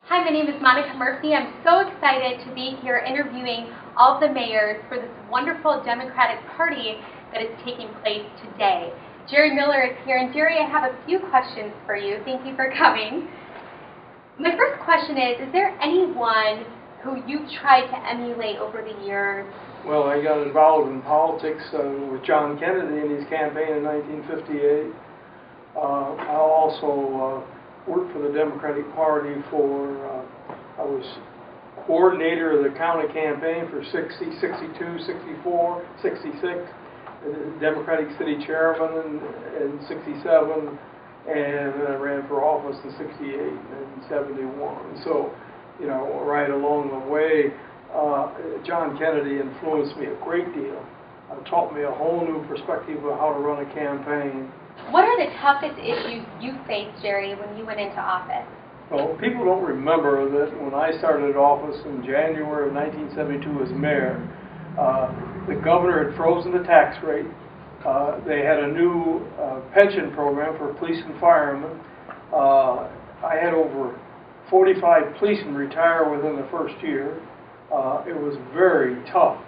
Hi, my name is Monica Murphy. I'm so excited to be here interviewing all of the mayors for this wonderful Democratic Party that is taking place today. Jerry Miller is here, and Jerry, I have a few questions for you. Thank you for coming. My first question is there anyone who you've tried to emulate over the years? Well, I got involved in politics with John Kennedy in his campaign in 1958. I also worked for the Democratic Party I was coordinator of the county campaign for 60, 62, 64, 66, Democratic city chairman in 67, and then I ran for office in 68 and 71. So, right along the way, John Kennedy influenced me a great deal. Taught me a whole new perspective of how to run a campaign. What are the toughest issues you faced, Jerry, when you went into office? Well, people don't remember that when I started office in January of 1972 as mayor, the governor had frozen the tax rate. They had a new pension program for police and firemen. I had over 45 policemen retire within the first year. It was very tough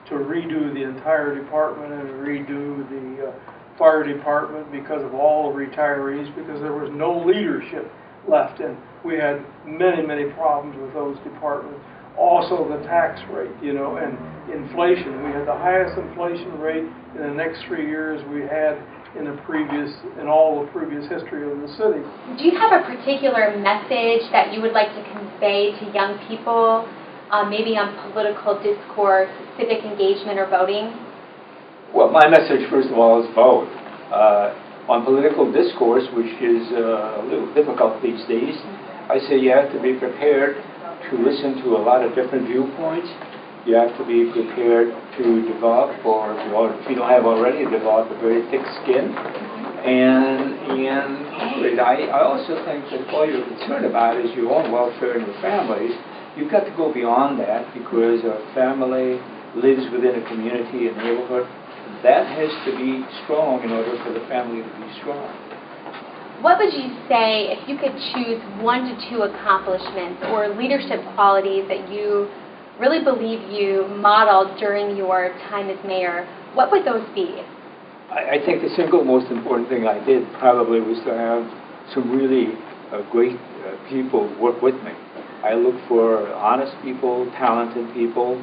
to redo the entire department and redo the fire department because of all the retirees, because there was no leadership left, and we had many problems with those departments. Also the tax rate, and inflation. We had the highest inflation rate in the next 3 years we had in all the previous history of the city. Do you have a particular message that you would like to convey to young people, maybe on political discourse, civic engagement, or voting? Well, my message, first of all, is vote. On political discourse, which is a little difficult these days, I say you have to be prepared to listen to a lot of different viewpoints. You have to be prepared to develop, or if you don't have already developed, a very thick skin. And I also think that all you're concerned about is your own welfare and your family's. You've got to go beyond that, because a family lives within a community, a neighborhood. That has to be strong in order for the family to be strong. What would you say if you could choose 1 to 2 accomplishments or leadership qualities that you really believe you modeled during your time as mayor? What would those be? I think the single most important thing I did probably was to have some really great people work with me. I look for honest people, talented people,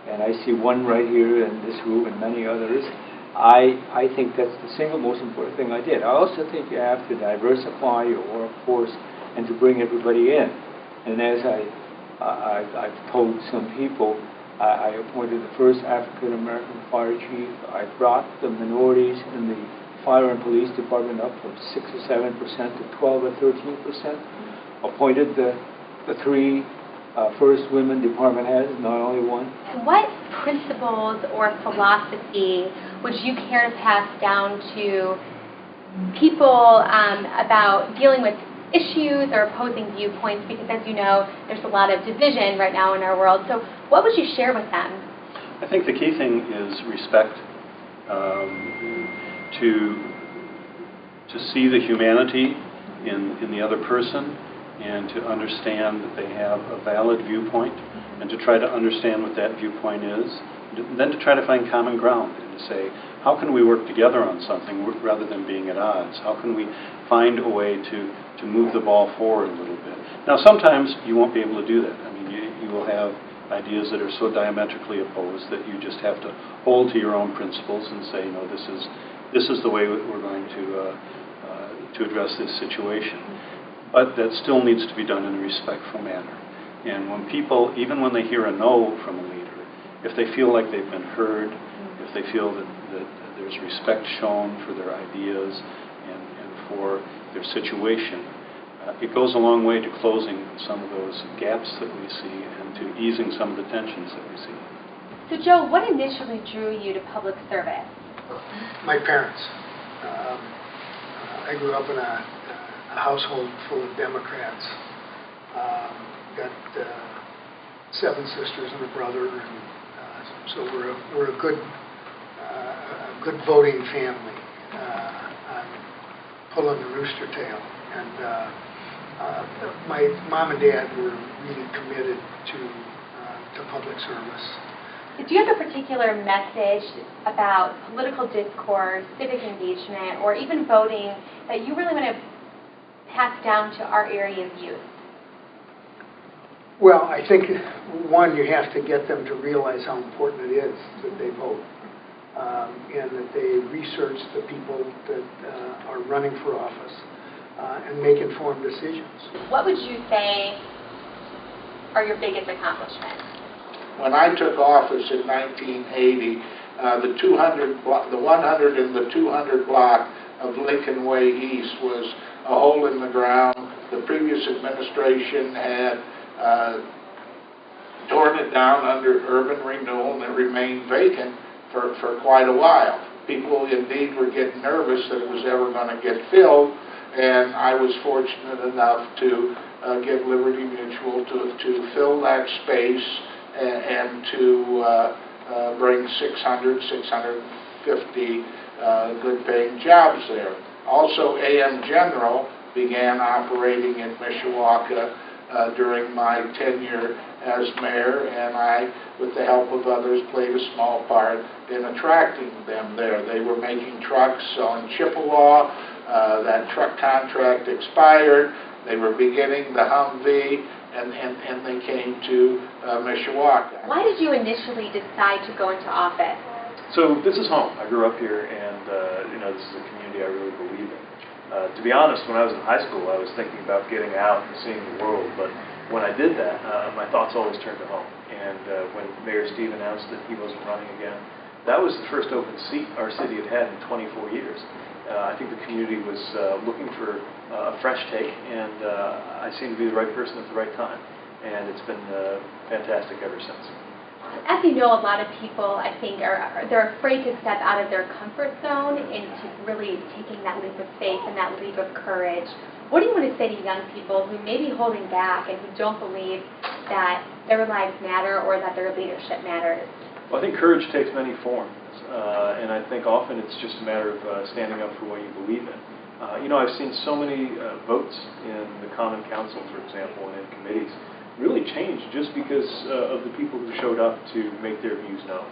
and I see one right here in this room and many others. I think that's the single most important thing I did. I also think you have to diversify your workforce and to bring everybody in. And as I've told some people, I appointed the first African-American fire chief. I brought the minorities in the fire and police department up from 6 or 7% to 12 or 13%. Appointed the 3 first women department heads, not only one. What principles or philosophy would you care to pass down to people about dealing with issues or opposing viewpoints? Because as you know, there's a lot of division right now in our world. So what would you share with them? I think the key thing is respect, to see the humanity in the other person, and to understand that they have a valid viewpoint, and to try to understand what that viewpoint is, and then to try to find common ground and to say, how can we work together on something rather than being at odds? How can we find a way to move the ball forward a little bit? Now, sometimes you won't be able to do that. I mean, you will have ideas that are so diametrically opposed that you just have to hold to your own principles and say, no, this is the way we're going to address this situation. But that still needs to be done in a respectful manner. And when people, even when they hear a no from a leader, if they feel like they've been heard, if they feel that there's respect shown for their ideas and for their situation, it goes a long way to closing some of those gaps that we see and to easing some of the tensions that we see. So Joe, what initially drew you to public service? My parents. I grew up in a household full of Democrats. Got 7 sisters and a brother, and so we're a good voting family. I'm pulling the rooster tail, and My mom and dad were really committed to public service. Do you have a particular message about political discourse, civic engagement, or even voting that you really want to pass down to our area of youth? Well, I think, one, you have to get them to realize how important it is that they vote, and that they research the people that are running for office and make informed decisions. What would you say are your biggest accomplishments? When I took office in 1980, the 100 and the 200 block of Lincoln Way East was a hole in the ground. The previous administration had torn it down under urban renewal, and it remained vacant for quite a while. People indeed were getting nervous that it was ever going to get filled, and I was fortunate enough to get Liberty Mutual to fill that space and to bring 650 good-paying jobs there. Also, AM General began operating in Mishawaka during my tenure as mayor, and I, with the help of others, played a small part in attracting them there. They were making trucks on Chippewa. That truck contract expired. They were beginning the Humvee, and they came to Mishawaka. Why did you initially decide to go into office? So this is home. I grew up here, and this is a community I really believe in. To be honest, when I was in high school, I was thinking about getting out and seeing the world, but when I did that, my thoughts always turned to home. And when Mayor Steve announced that he wasn't running again, that was the first open seat our city had in 24 years. I think the community was looking for a fresh take, and I seemed to be the right person at the right time. And it's been fantastic ever since. As you know, a lot of people, I think, they're afraid to step out of their comfort zone into really taking that leap of faith and that leap of courage. What do you want to say to young people who may be holding back and who don't believe that their lives matter or that their leadership matters? Well, I think courage takes many forms, and I think often it's just a matter of standing up for what you believe in. I've seen so many votes in the Common Council, for example, and in committees really change just because of the people who showed up to make their views known.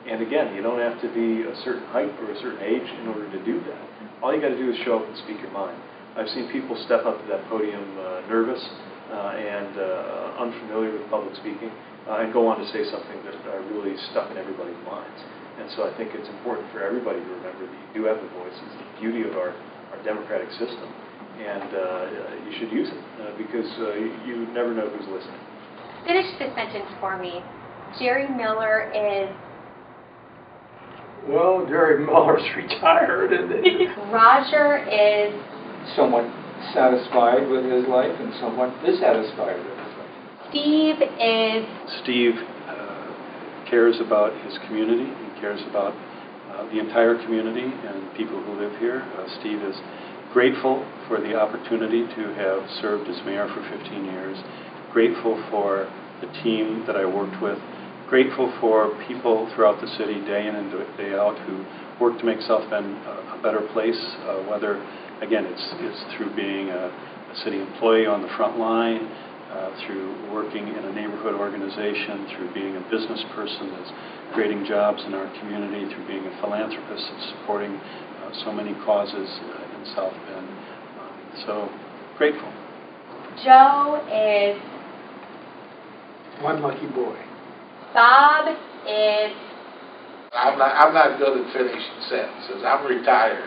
And again, you don't have to be a certain height or a certain age in order to do that. All you got to do is show up and speak your mind. I've seen people step up to that podium nervous and unfamiliar with public speaking and go on to say something that really stuck in everybody's minds. And so I think it's important for everybody to remember that you do have a voice. It's the beauty of our democratic system. And you should use it because you never know who's listening. Finish this sentence for me. Jerry Miller is... Well, Jerry Miller's retired, isn't he? Roger is... Somewhat satisfied with his life and somewhat dissatisfied with his life. Steve is... Steve cares about his community. He cares about the entire community and people who live here. Steve is grateful for the opportunity to have served as mayor for 15 years, grateful for the team that I worked with, grateful for people throughout the city day in and day out who work to make South Bend a better place, whether, again, it's through being a city employee on the front line, through working in a neighborhood organization, through being a business person that's creating jobs in our community, through being a philanthropist that's supporting so many causes in South Bend. So grateful. Joe is... One lucky boy. Bob is... I'm not good at finishing sentences. I'm retired.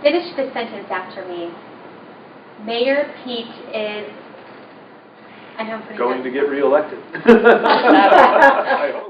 Finish the sentence after me. Mayor Pete is... I know I'm putting Going that- to get reelected. I hope.